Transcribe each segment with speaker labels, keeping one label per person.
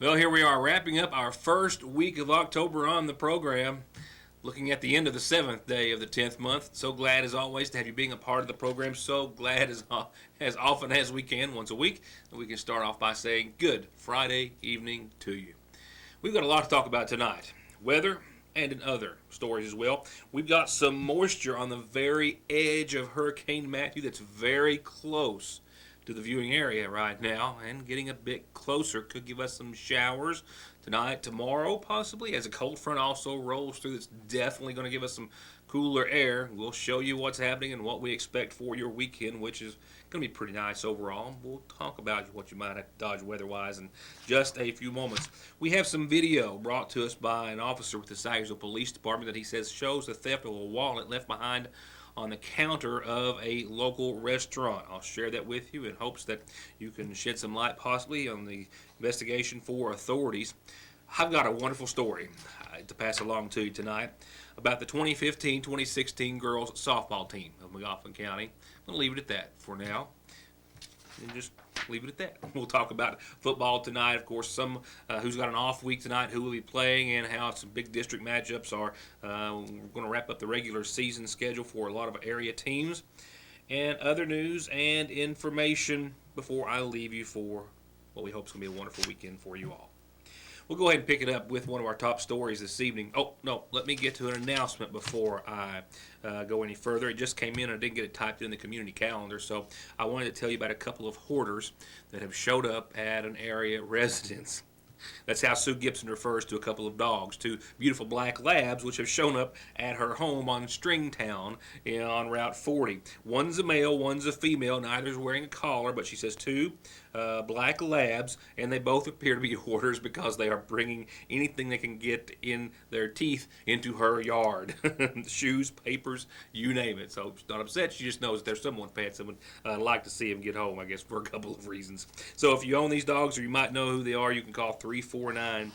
Speaker 1: Well, here we are wrapping up our first week of October on the program, looking at the end of the 7th day of the 10th month. So glad as always to have you being a part of the program. So glad as often as we can, once a week, that we can start off by saying good Friday evening to you. We've got a lot to talk about tonight. Weather and in other stories as well. We've got some moisture on the very edge of Hurricane Matthew that's very close to the viewing area right now, and getting a bit closer could give us some showers tonight, tomorrow possibly, as a cold front also rolls through. That's definitely going to give us some cooler air. We'll show you what's happening and what we expect for your weekend, which is going to be pretty nice overall. We'll talk about what you might have to dodge weather-wise in just a few moments. We have some video brought to us by an officer with the Sayersville Police Department that he says shows the theft of a wallet left behind on the counter of a local restaurant. I'll share that with you in hopes that you can shed some light possibly on the investigation for authorities. I've got a wonderful story to pass along to you tonight about the 2015-2016 girls softball team of McGoffin County. I'm going to leave it at that for now. And just leave it at that. We'll talk about football tonight, of course, some who's got an off week tonight, who will be playing, and how some big district matchups are. We're going to wrap up the regular season schedule for a lot of area teams, and other news and information before I leave you for what we hope is going to be a wonderful weekend for you all. We'll go ahead and pick it up with one of our top stories this evening. Oh, no, let me get to an announcement before I go any further. It just came in and I didn't get it typed in the community calendar, so I wanted to tell you about a couple of hoarders that have showed up at an area residence. That's how Sue Gibson refers to a couple of dogs, two beautiful black labs, which have shown up at her home on Stringtown on Route 40. One's a male, one's a female. Neither's wearing a collar, but she says two black labs, and they both appear to be hoarders because they are bringing anything they can get in their teeth into her yard. Shoes, papers, you name it. So she's not upset. She just knows that there's someone pets them and like to see them get home, I guess, for a couple of reasons. So if you own these dogs or you might know who they are, you can call 349-3467.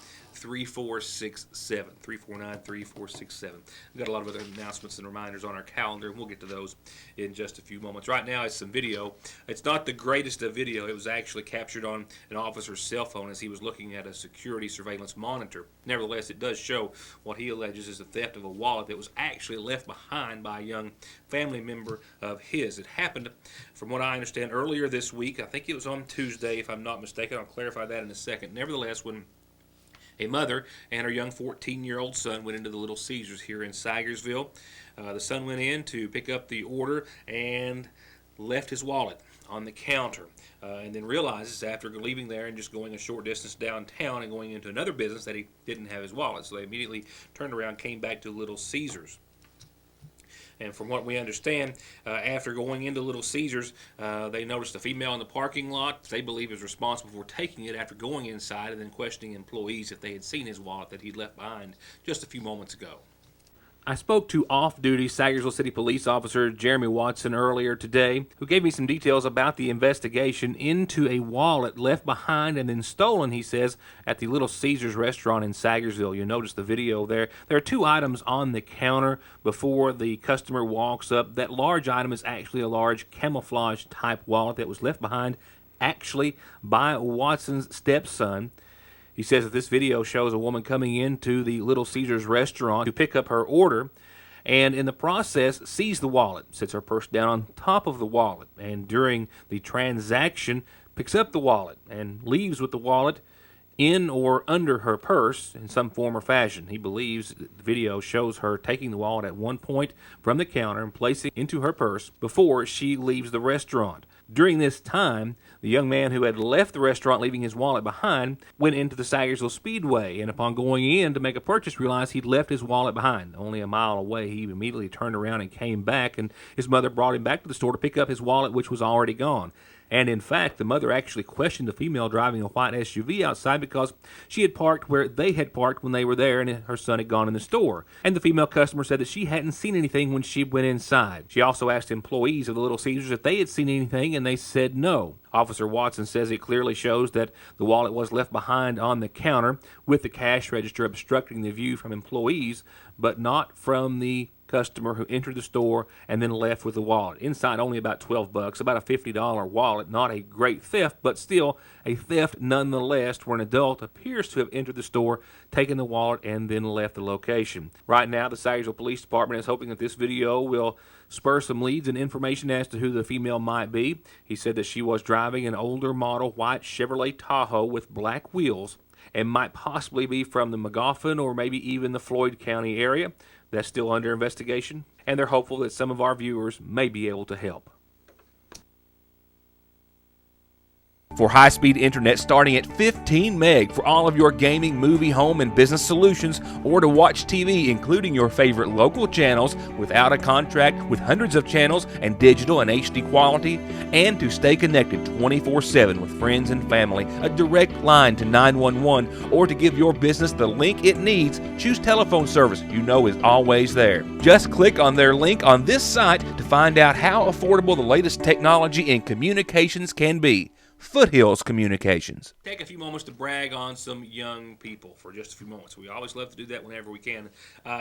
Speaker 1: 349-3467. We've got a lot of other announcements and reminders on our calendar, and we'll get to those in just a few moments. Right now, it's some video. It's not the greatest of video. It was actually captured on an officer's cell phone as he was looking at a security surveillance monitor. Nevertheless, it does show what he alleges is the theft of a wallet that was actually left behind by a young family member of his. It happened, from what I understand, earlier this week. I think it was on Tuesday, if I'm not mistaken. I'll clarify that in a second. Nevertheless, when a mother and her young 14-year-old son went into the Little Caesars here in Sayersville. The son went in to pick up the order and left his wallet on the counter, and then realizes after leaving there and just going a short distance downtown and going into another business that he didn't have his wallet. So they immediately turned around, came back to Little Caesars. And from what we understand, after going into Little Caesars, they noticed a female in the parking lot they believe is responsible for taking it after going inside and then questioning employees if they had seen his wallet that he'd left behind just a few moments ago. I spoke to off-duty Sayersville City Police Officer Jeremy Watson earlier today, who gave me some details about the investigation into a wallet left behind and then stolen, he says, at the Little Caesars restaurant in Sayersville. You'll notice the video there. There are two items on the counter before the customer walks up. That large item is actually a large camouflage-type wallet that was left behind actually by Watson's stepson. He says that this video shows a woman coming into the Little Caesars restaurant to pick up her order, and in the process sees the wallet, sits her purse down on top of the wallet, and during the transaction picks up the wallet and leaves with the wallet in or under her purse in some form or fashion. He believes the video shows her taking the wallet at one point from the counter and placing it into her purse before she leaves the restaurant. During this time, the young man who had left the restaurant leaving his wallet behind went into the Sayersville Speedway, and upon going in to make a purchase realized he'd left his wallet behind. Only a mile away, he immediately turned around and came back, and his mother brought him back to the store to pick up his wallet, which was already gone. And in fact, the mother actually questioned the female driving a white SUV outside because she had parked where they had parked when they were there and her son had gone in the store. And the female customer said that she hadn't seen anything when she went inside. She also asked employees of the Little Caesars if they had seen anything, and they said no. Officer Watson says it clearly shows that the wallet was left behind on the counter, with the cash register obstructing the view from employees, but not from the customer who entered the store and then left with the wallet. Inside, only about $12, about a $50 wallet. Not a great theft, but still a theft nonetheless, where an adult appears to have entered the store, taken the wallet, and then left the location. Right now, the Sayersville Police Department is hoping that this video will spur some leads and information as to who the female might be. He said that she was driving an older model white Chevrolet Tahoe with black wheels and might possibly be from the Magoffin or maybe even the Floyd County area. That's still under investigation, and they're hopeful that some of our viewers may be able to help. For high-speed internet starting at 15 meg for all of your gaming, movie, home, and business solutions, or to watch TV, including your favorite local channels without a contract, with hundreds of channels and digital and HD quality, and to stay connected 24/7 with friends and family, a direct line to 911, or to give your business the link it needs, choose telephone service you know is always there. Just click on their link on this site to find out how affordable the latest technology in communications can be. Foothills Communications. Take a few moments to brag on some young people for just a few moments. We always love to do that whenever we can.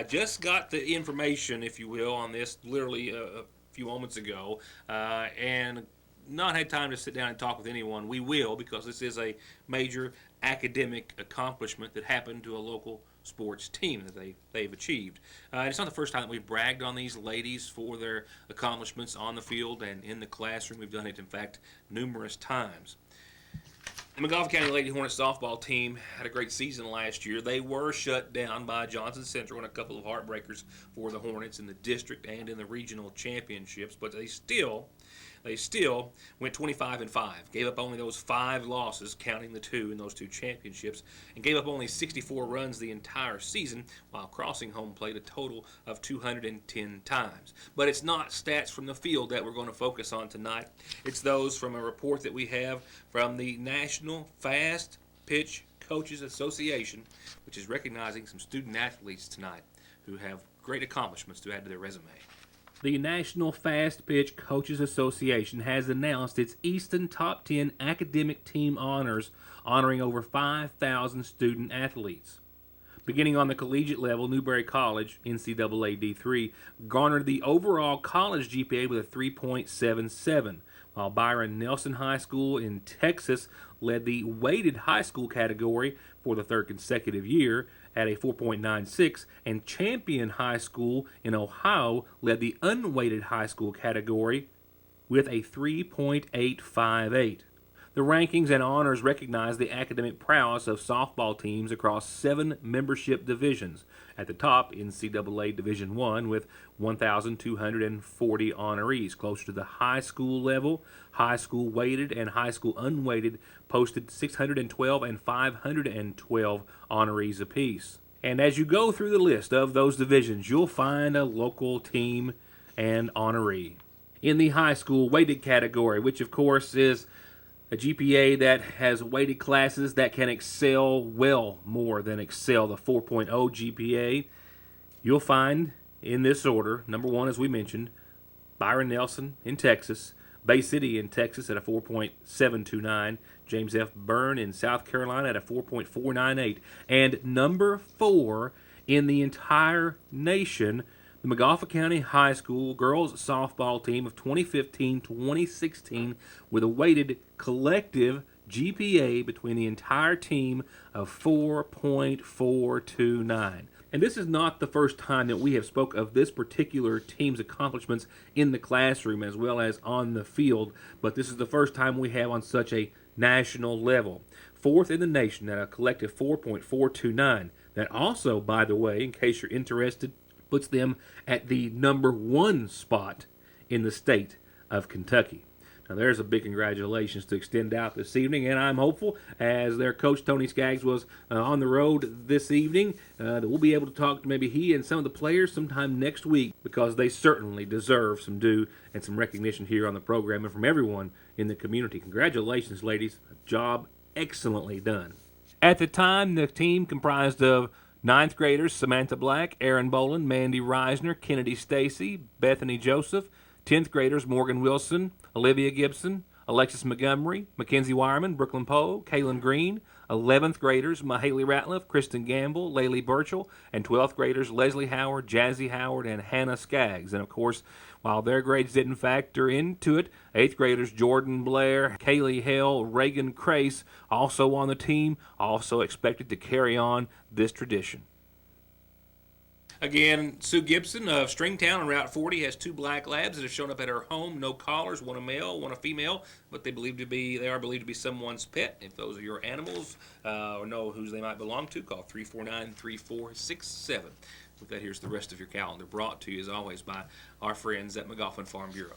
Speaker 1: Just got the information, if you will, on this literally a few moments ago, and not had time to sit down and talk with anyone. We will, because this is a major academic accomplishment that happened to a local sports team that they've achieved. It's not the first time that we've bragged on these ladies for their accomplishments on the field and in the classroom. We've done it, in fact, numerous times. The Magoffin County Lady Hornets softball team had a great season last year. They were shut down by Johnson Central in a couple of heartbreakers for the Hornets in the district and in the regional championships, but they still went 25-5, gave up only those 5 losses, counting the 2 in those 2 championships, and gave up only 64 runs the entire season, while crossing home plate a total of 210 times. But it's not stats from the field that we're going to focus on tonight. It's those from a report that we have from the National Fast Pitch Coaches Association, which is recognizing some student athletes tonight who have great accomplishments to add to their resume. The National Fast Pitch Coaches Association has announced its Easton Top 10 Academic Team Honors, honoring over 5,000 student athletes. Beginning on the collegiate level, Newberry College, NCAA D3, garnered the overall college GPA with a 3.77, while Byron Nelson High School in Texas led the weighted high school category for the 3rd consecutive year at a 4.96, and Champion High School in Ohio led the unweighted high school category with a 3.858. The rankings and honors recognize the academic prowess of softball teams across 7 membership divisions. At the top, NCAA Division I with 1,240 honorees. Closer to the high school level, high school weighted and high school unweighted posted 612 and 512 honorees apiece. And as you go through the list of those divisions, you'll find a local team and honoree. In the high school weighted category, which of course is a GPA that has weighted classes that can excel well more than excel, the 4.0 GPA, you'll find in this order, number 1, as we mentioned, Byron Nelson in Texas, Bay City in Texas at a 4.729, James F. Byrne in South Carolina at a 4.498, and number 4 in the entire nation, the Magoffin County High School girls softball team of 2015-2016 with a weighted collective GPA between the entire team of 4.429. And this is not the first time that we have spoke of this particular team's accomplishments in the classroom as well as on the field, but this is the first time we have on such a national level. 4th in the nation at a collective 4.429. That also, by the way, in case you're interested, puts them at the number 1 spot in the state of Kentucky. Now there's a big congratulations to extend out this evening, and I'm hopeful, as their coach Tony Skaggs was on the road this evening, that we'll be able to talk to maybe he and some of the players sometime next week, because they certainly deserve some due and some recognition here on the program and from everyone in the community. Congratulations, ladies. Job excellently done. At the time, the team comprised of 9th graders Samantha Black, Aaron Boland, Mandy Reisner, Kennedy Stacy, Bethany Joseph. 10th graders Morgan Wilson, Olivia Gibson, Alexis Montgomery, Mackenzie Wireman, Brooklyn Poe, Kaylin Green, 11th graders Mahaley Ratliff, Kristen Gamble, Laylee Burchell, and 12th graders Leslie Howard, Jazzy Howard, and Hannah Skaggs. And of course, while their grades didn't factor into it, 8th graders Jordan Blair, Kaylee Hale, Reagan Crace, also on the team, also expected to carry on this tradition. Again, Sue Gibson of Stringtown on Route 40 has 2 black labs that have shown up at her home. No collars, one a male, one a female, but they are believed to be someone's pet. If those are your animals or know whose they might belong to, call 349-3467. With that, here's the rest of your calendar, brought to you as always by our friends at McGoffin Farm Bureau.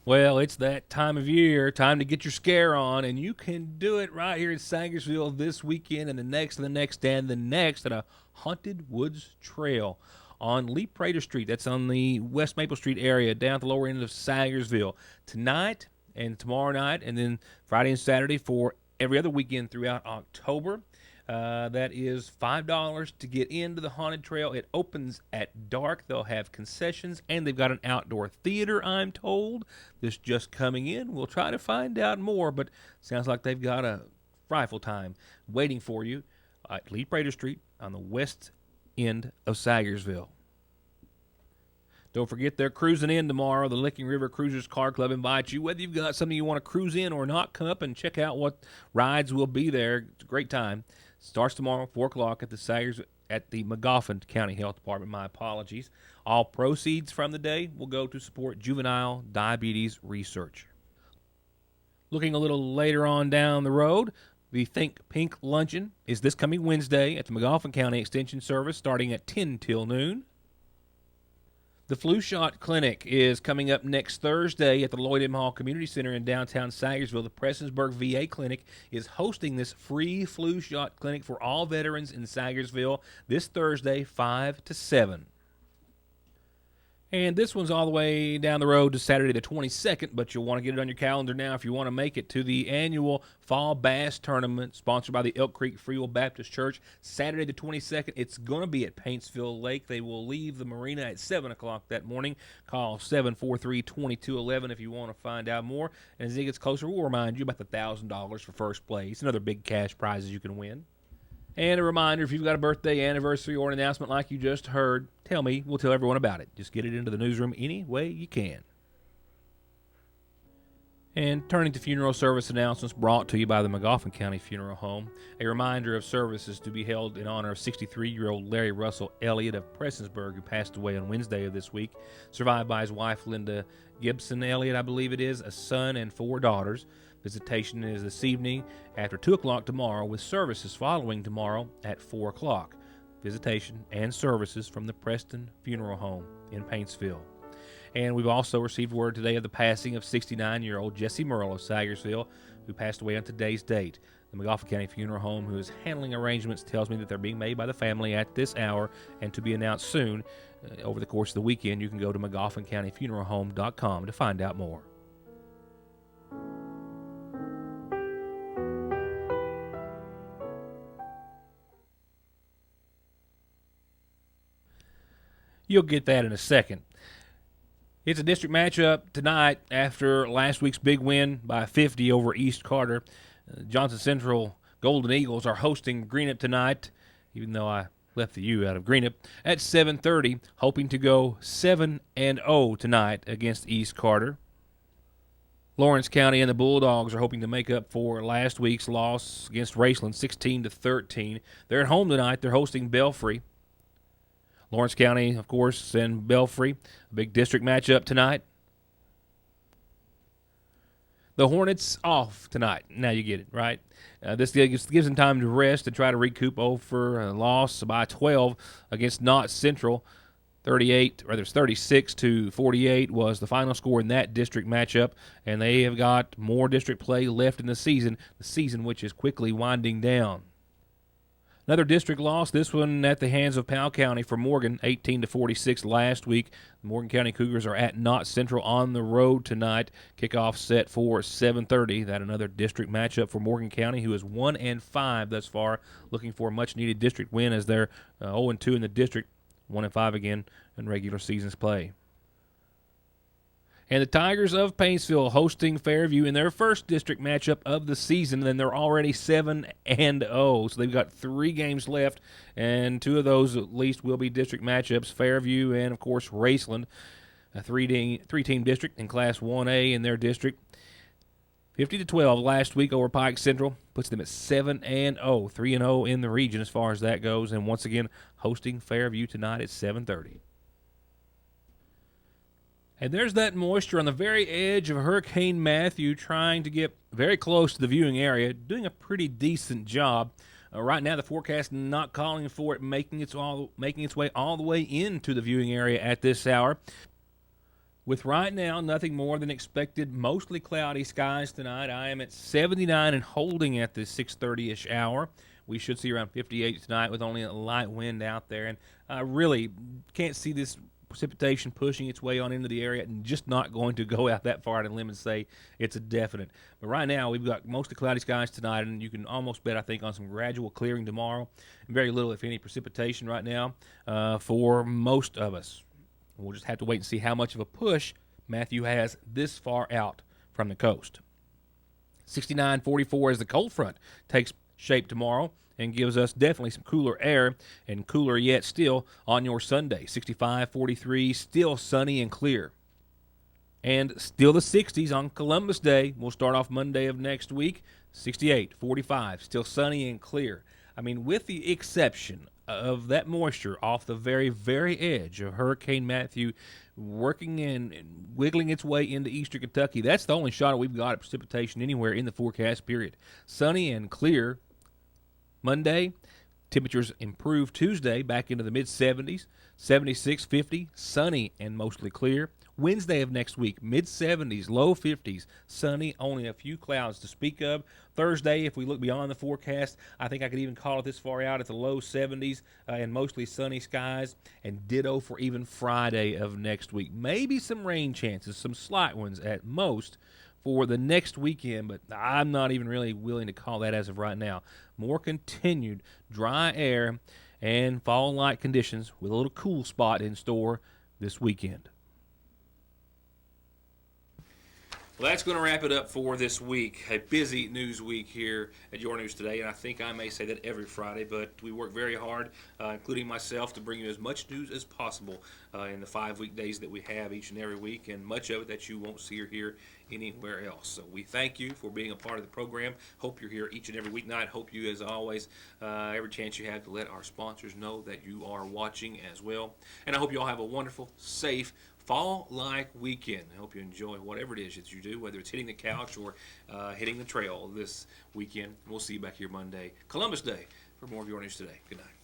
Speaker 1: Well, it's that time of year, time to get your scare on, and you can do it right here in Sangersville this weekend and the next and the next and the next at a Haunted Woods Trail on Lee Prater Street. That's on the West Maple Street area, down at the lower end of Sangersville. Tonight and tomorrow night, and then Friday and Saturday for every other weekend throughout October. That is $5 to get into the haunted trail. It opens at dark. They'll have concessions, and they've got an outdoor theater, I'm told. This just coming in. We'll try to find out more, but sounds like they've got a rifle time waiting for you at Lee Prater Street on the west end of Sangersville. Don't forget they're cruising in tomorrow. The Licking River Cruisers Car Club invites you. Whether you've got something you want to cruise in or not, come up and check out what rides will be there. It's a great time. Starts tomorrow, 4 o'clock at the McGoffin County Health Department. My apologies. All proceeds from the day will go to support juvenile diabetes research. Looking a little later on down the road, the Think Pink Luncheon is this coming Wednesday at the McGoffin County Extension Service starting at 10 till noon. The Flu Shot Clinic is coming up next Thursday at the Lloyd M. Hall Community Center in downtown Sangersville. The Prestonsburg VA Clinic is hosting this free flu shot clinic for all veterans in Sangersville this Thursday, 5 to 7. And this one's all the way down the road to Saturday the 22nd, but you'll want to get it on your calendar now if you want to make it to the annual Fall Bass Tournament sponsored by the Elk Creek Free Will Baptist Church. Saturday the 22nd, it's going to be at Paintsville Lake. They will leave the marina at 7 o'clock that morning. Call 743-2211 if you want to find out more. And as it gets closer, we'll remind you about the $1,000 for first place and other big cash prizes you can win. And a reminder, if you've got a birthday, anniversary, or an announcement like you just heard, tell me. We'll tell everyone about it. Just get it into the newsroom any way you can. And turning to funeral service announcements brought to you by the McGoffin County Funeral Home, a reminder of services to be held in honor of 63-year-old Larry Russell Elliott of Prestonsburg, who passed away on Wednesday of this week, survived by his wife, Linda Gibson Elliott, I believe it is, a son and 4 daughters. Visitation is this evening after 2 o'clock tomorrow, with services following tomorrow at 4 o'clock. Visitation and services from the Preston Funeral Home in Paintsville. And we've also received word today of the passing of 69-year-old Jesse Merle of Sangersville, who passed away on today's date. The McGoffin County Funeral Home, who is handling arrangements, tells me that they're being made by the family at this hour and to be announced soon. Over the course of the weekend, you can go to McGoffinCountyFuneralHome.com to find out more. You'll get that in a second. It's a district matchup tonight after last week's big win by 50 over East Carter. Johnson Central Golden Eagles are hosting Greenup tonight, even though I left the U out of Greenup, at 7:30, hoping to go 7-0 tonight against East Carter. Lawrence County and the Bulldogs are hoping to make up for last week's loss against Raceland, 16-13. They're at home tonight. They're hosting Belfry. Lawrence County, of course, and Belfry, a big district matchup tonight. The Hornets off tonight. Now you get it, right? This gives them time to rest and try to recoup over a loss by 12 against Knott Central. 36-48 was the final score in that district matchup, and they have got more district play left in the season which is quickly winding down. Another district loss, this one at the hands of Powell County for Morgan, 18-46 last week. The Morgan County Cougars are at Knott Central on the road tonight. Kickoff set for 7:30. That another district matchup for Morgan County, who is 1-5 thus far, looking for a much-needed district win as they're 0-2 in the district, 1-5 again in regular season's play. And the Tigers of Paintsville hosting Fairview in their first district matchup of the season. Then they're already 7-0, so they've got 3 games left, and 2 of those at least will be district matchups. Fairview and, of course, Raceland, a three-team district in Class 1A in their district. 50-12 last week over Pike Central puts them at 7-0, 3-0 in the region as far as that goes. And once again, hosting Fairview tonight at 7:30. And there's that moisture on the very edge of Hurricane Matthew, trying to get very close to the viewing area, doing a pretty decent job. Right now, the forecast not calling for it making its way all the way into the viewing area at this hour. With right now nothing more than expected, mostly cloudy skies tonight. I am at 79 and holding at the 6:30-ish hour. We should see around 58 tonight with only a light wind out there. And I really can't see this precipitation pushing its way on into the area, and just not going to go out that far out on a limb and say it's a definite. But right now, we've got mostly cloudy skies tonight, and you can almost bet, I think, on some gradual clearing tomorrow. Very little, if any, precipitation right now for most of us. We'll just have to wait and see how much of a push Matthew has this far out from the coast. 69-44 as the cold front takes shape tomorrow and gives us definitely some cooler air, and cooler yet still on your Sunday. 65-43, still sunny and clear. And still the 60s on Columbus Day. We'll start off Monday of next week. 68-45, still sunny and clear. I mean, with the exception of that moisture off the very, very edge of Hurricane Matthew working and wiggling its way into eastern Kentucky, that's the only shot we've got at precipitation anywhere in the forecast period. Sunny and clear Monday. Temperatures improve Tuesday back into the mid-70s, 76, 50, sunny and mostly clear. Wednesday of next week, mid-70s, low 50s, sunny, only a few clouds to speak of. Thursday, if we look beyond the forecast, I think I could even call it this far out at the low 70s and mostly sunny skies, and ditto for even Friday of next week. Maybe some rain chances, some slight ones at most for the next weekend, but I'm not even really willing to call that as of right now. More continued dry air and fall-like conditions with a little cool spot in store this weekend. Well, that's going to wrap it up for this week. A busy news week here at Your News Today, and I think I may say that every Friday, but we work very hard, including myself, to bring you as much news as possible in the 5 weekdays that we have each and every week, and much of it that you won't see or hear anywhere else. So we thank you for being a part of the program. Hope you're here each and every weeknight. Hope you, as always, every chance you have to let our sponsors know that you are watching as well. And I hope you all have a wonderful, safe, fall-like weekend. I hope you enjoy whatever it is that you do, whether it's hitting the couch or hitting the trail this weekend. We'll see you back here Monday, Columbus Day, for more of Your News Today. Good night.